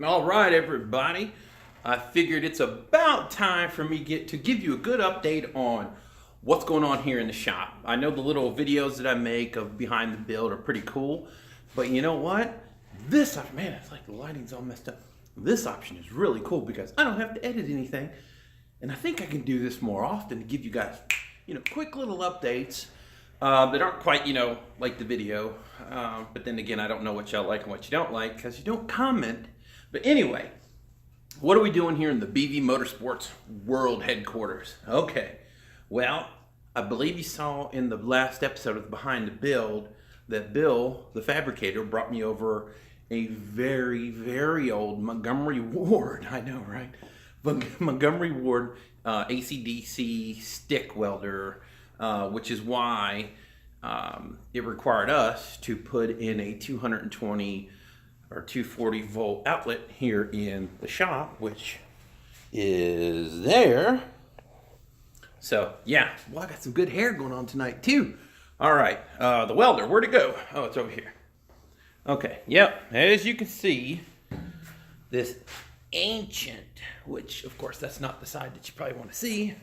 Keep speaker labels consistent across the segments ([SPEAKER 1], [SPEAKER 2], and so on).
[SPEAKER 1] All right, everybody. I figured it's about time for me to give you a good update on what's going on here in the shop. I know the little videos that I make of behind the build are pretty cool, but you know what? Man, it's like the lighting's all messed up. This option is really cool because I don't have to edit anything, and I think I can do this more often to give you guys, quick little updates that aren't quite, like the video. But then again, I don't know what y'all like and what you don't like because you don't comment. But anyway, what are we doing here in the BV Motorsports World Headquarters? Okay, well, I believe you saw in the last episode of Behind the Build that Bill, the fabricator, brought me over a very, very old Montgomery Ward, I know, right? Montgomery Ward AC/DC stick welder, which is why it required us to put in a 220 or 240 volt outlet here in the shop, which is there. So yeah, well, I got some good hair going on tonight too. All right, the welder, where'd it go? Oh, it's over here. Okay, yep, as you can see, this ancient, which of course that's not the side that you probably want to see,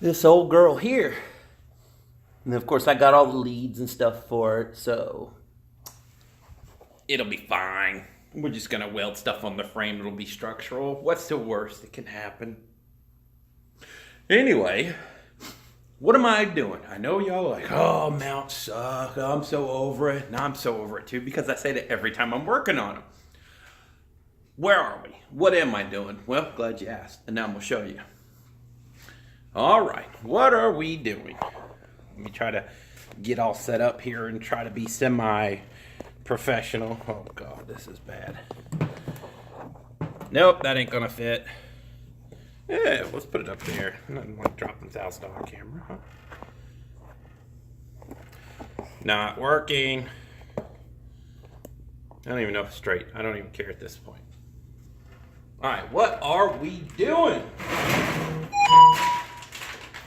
[SPEAKER 1] this old girl here. And of course I got all the leads and stuff for it, so it'll be fine. We're just gonna weld stuff on the frame. It'll be structural. What's the worst that can happen? Anyway, what am I doing? I know y'all are like, oh, mounts suck. I'm so over it. And I'm so over it too, because I say that every time I'm working on them. Where are we? What am I doing? Well, glad you asked. And now I'm gonna show you. All right, what are we doing? Let me try to get all set up here and try to be semi-professional. Oh God, this is bad. Nope, that ain't gonna fit. Yeah, let's put it up there. Nothing like dropping $1,000 camera, huh? Not working. I don't even know if it's straight. I don't even care at this point. All right, what are we doing?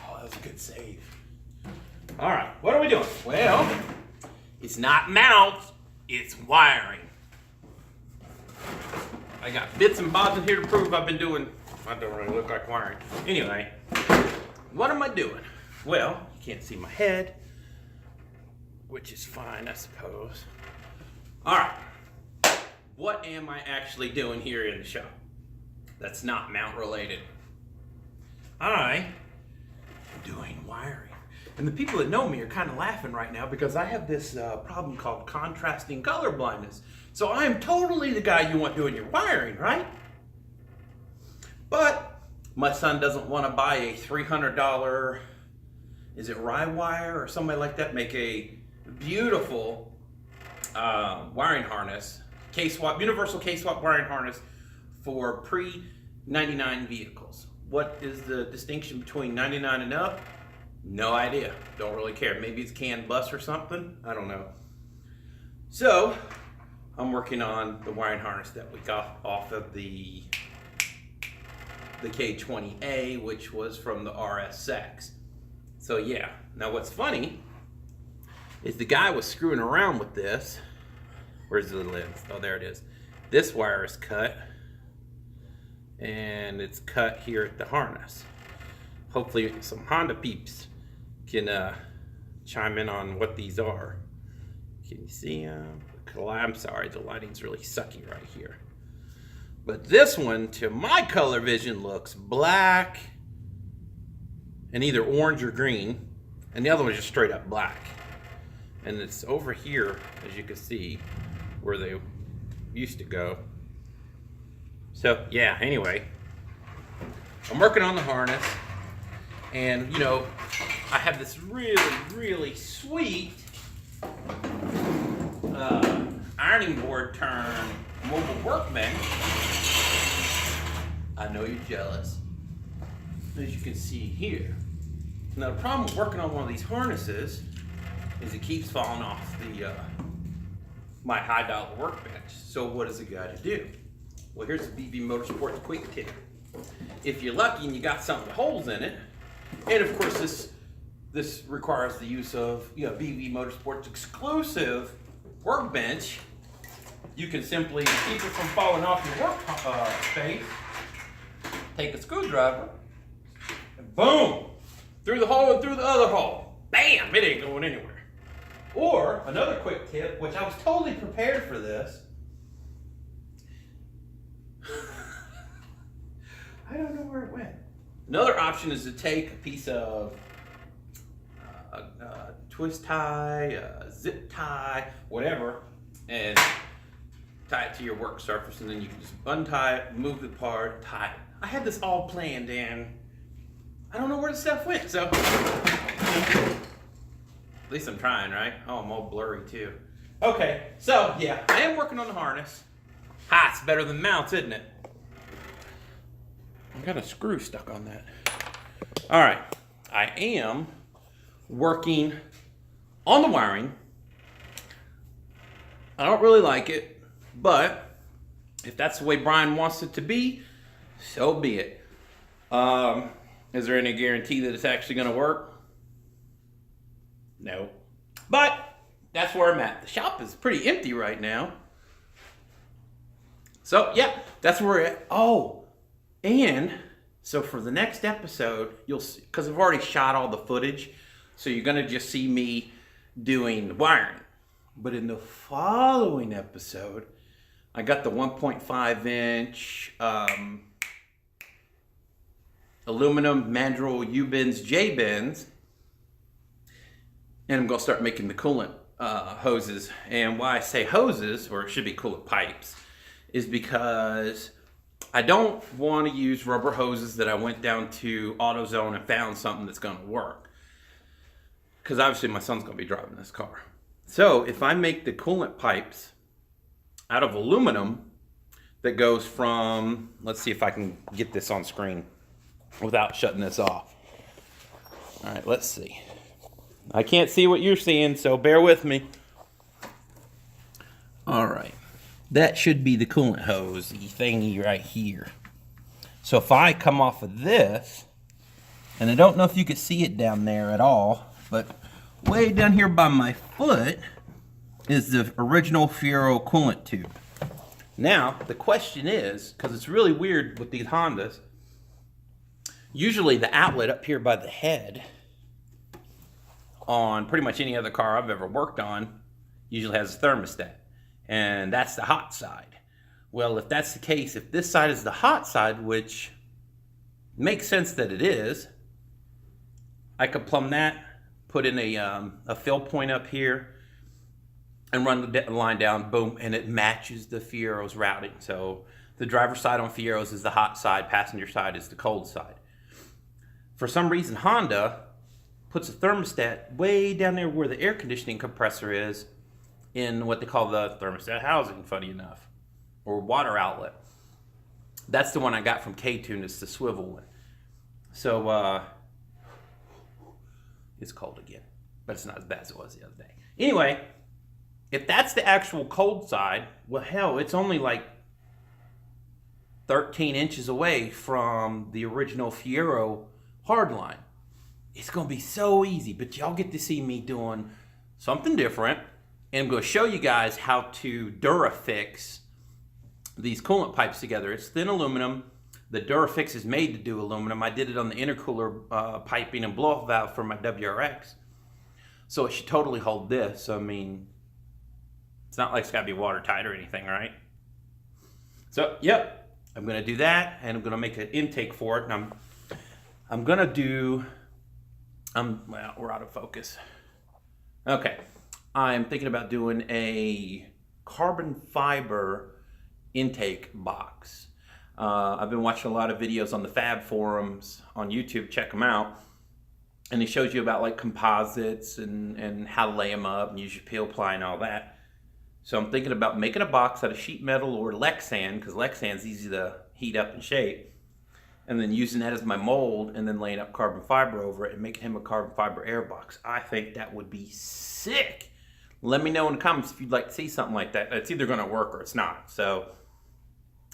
[SPEAKER 1] Oh, that was a good save. All right, what are we doing? Well, it's not mounts, it's wiring. I got bits and bobs in here to prove I don't really look like wiring. Anyway, what am I doing? Well, you can't see my head, which is fine, I suppose. All right, what am I actually doing here in the shop that's not mount related? I am doing wiring. And the people that know me are kind of laughing right now because I have this problem called contrasting color blindness. So I am totally the guy you want doing your wiring, right? But my son doesn't want to buy a $300, is it rye wire or somebody like that, make a beautiful wiring harness, Kswap, universal Kswap wiring harness for pre-99 vehicles. What is the distinction between 99 and up? No idea. Don't really care. Maybe it's CAN bus or something. I don't know. So I'm working on the wiring harness that we got off of the K20A, which was from the RSX. So yeah. Now what's funny is the guy was screwing around with this. Where's the lens? Oh, there it is. This wire is cut, and it's cut here at the harness. Hopefully some Honda peeps can chime in on what these are. Can you see them? I'm sorry, the lighting's really sucky right here. But this one, to my color vision, looks black and either orange or green, and the other one is just straight up black. And it's over here, as you can see, where they used to go. So yeah, anyway, I'm working on the harness. And, I have this really, really sweet ironing board turn mobile workbench. I know you're jealous, as you can see here. Now, the problem with working on one of these harnesses is it keeps falling off my high dollar workbench. So what does it got to do? Well, here's the BV Motorsports quick tip. If you're lucky and you got some with holes in it, and of course this requires the use of BV Motorsports exclusive workbench, you can simply keep it from falling off your work space. Take a screwdriver and boom, through the hole and through the other hole. Bam, it ain't going anywhere. Or another quick tip, which I was totally prepared for this. I don't know where it went. Another option is to take a piece of twist tie, zip tie, whatever, and tie it to your work surface, and then you can just untie it, move it apart, tie it. I had this all planned, and I don't know where the stuff went, so at least I'm trying, right? Oh, I'm all blurry too. Okay, so yeah, I am working on the harness. Ha, it's better than mounts, isn't it? I got a screw stuck on that. All right, I am working on the wiring. I don't really like it, but if that's the way Brian wants it to be, so be it. Is there any guarantee that it's actually going to work? No. But that's where I'm at. The shop is pretty empty right now. So yeah, that's where we're at. Oh, and so for the next episode, you'll see, because I've already shot all the footage, so you're going to just see me doing the wiring. But in the following episode, I got the 1.5 inch aluminum mandrel U-bends, J-bends, and I'm going to start making the coolant hoses. And why I say hoses, or it should be coolant pipes, is because I don't want to use rubber hoses that I went down to AutoZone and found something that's going to work. Because obviously my son's going to be driving this car. So if I make the coolant pipes out of aluminum that goes from, let's see if I can get this on screen without shutting this off. All right, let's see. I can't see what you're seeing, so bear with me. All right. That should be the coolant hose thingy right here. So if I come off of this, and I don't know if you can see it down there at all, but way down here by my foot is the original Fiero coolant tube. Now, the question is, because it's really weird with these Hondas, usually the outlet up here by the head on pretty much any other car I've ever worked on usually has a thermostat. And that's the hot side. Well, if that's the case, if this side is the hot side, which makes sense that it is, I could plumb that, put in a fill point up here, and run the line down, boom, and it matches the Fiero's routing. So the driver's side on Fiero's is the hot side, passenger side is the cold side. For some reason, Honda puts a thermostat way down there where the air conditioning compressor is, in what they call the thermostat housing, funny enough, or water outlet. That's the one I got from K-Tune. It's the swivel one. So it's cold again, but it's not as bad as it was the other day. Anyway, if that's the actual cold side, well, hell, it's only like 13 inches away from the original Fiero hardline. It's going to be so easy, but y'all get to see me doing something different. And I'm going to show you guys how to Durafix these coolant pipes together. It's thin aluminum. The Durafix is made to do aluminum. I did it on the intercooler piping and blow-off valve for my WRX. So it should totally hold this. I mean, it's not like it's got to be watertight or anything, right? So, yep, I'm going to do that, and I'm going to make an intake for it. And I'm going to do, well, we're out of focus. Okay. I'm thinking about doing a carbon fiber intake box. I've been watching a lot of videos on the Fab forums on YouTube. Check them out. And it shows you about like composites and how to lay them up and use your peel ply and all that. So I'm thinking about making a box out of sheet metal or Lexan, because Lexan's easy to heat up and shape. And then using that as my mold and then laying up carbon fiber over it and making him a carbon fiber air box. I think that would be sick. Let me know in the comments if you'd like to see something like that. It's either going to work or it's not. So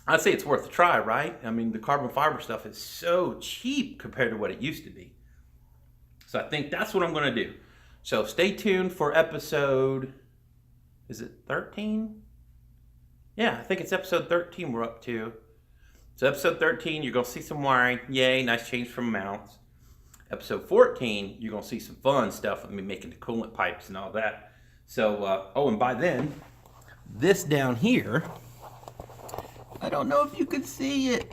[SPEAKER 1] I'd say it's worth a try, right? I mean, the carbon fiber stuff is so cheap compared to what it used to be. So I think that's what I'm going to do. So stay tuned for episode, is it 13? Yeah, I think it's episode 13 we're up to. So episode 13, you're going to see some wiring. Yay, nice change from mounts. Episode 14, you're going to see some fun stuff with me making the coolant pipes and all that. So, oh, and by then, this down here, I don't know if you can see it.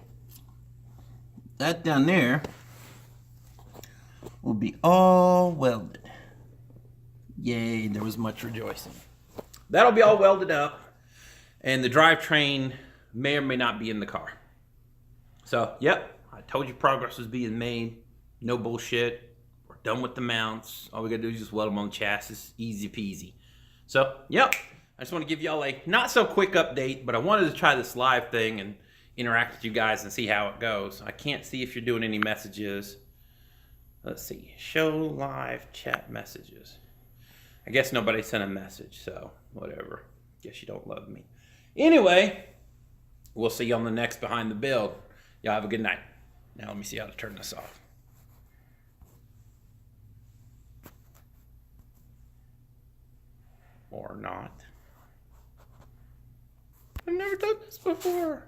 [SPEAKER 1] That down there will be all welded. Yay, there was much rejoicing. That'll be all welded up, and the drivetrain may or may not be in the car. So, yep, I told you progress was being made. No bullshit. We're done with the mounts. All we gotta do is just weld them on the chassis. Easy peasy. So, yep, I just want to give y'all a not so quick update, but I wanted to try this live thing and interact with you guys and see how it goes. I can't see if you're doing any messages. Let's see. Show live chat messages. I guess nobody sent a message, so whatever. Guess you don't love me. Anyway, we'll see you on the next Behind the Build. Y'all have a good night. Now let me see how to turn this off. Or not. I've never done this before.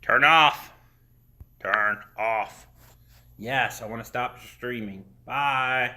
[SPEAKER 1] Turn off. Turn off. Yes, I want to stop streaming. Bye.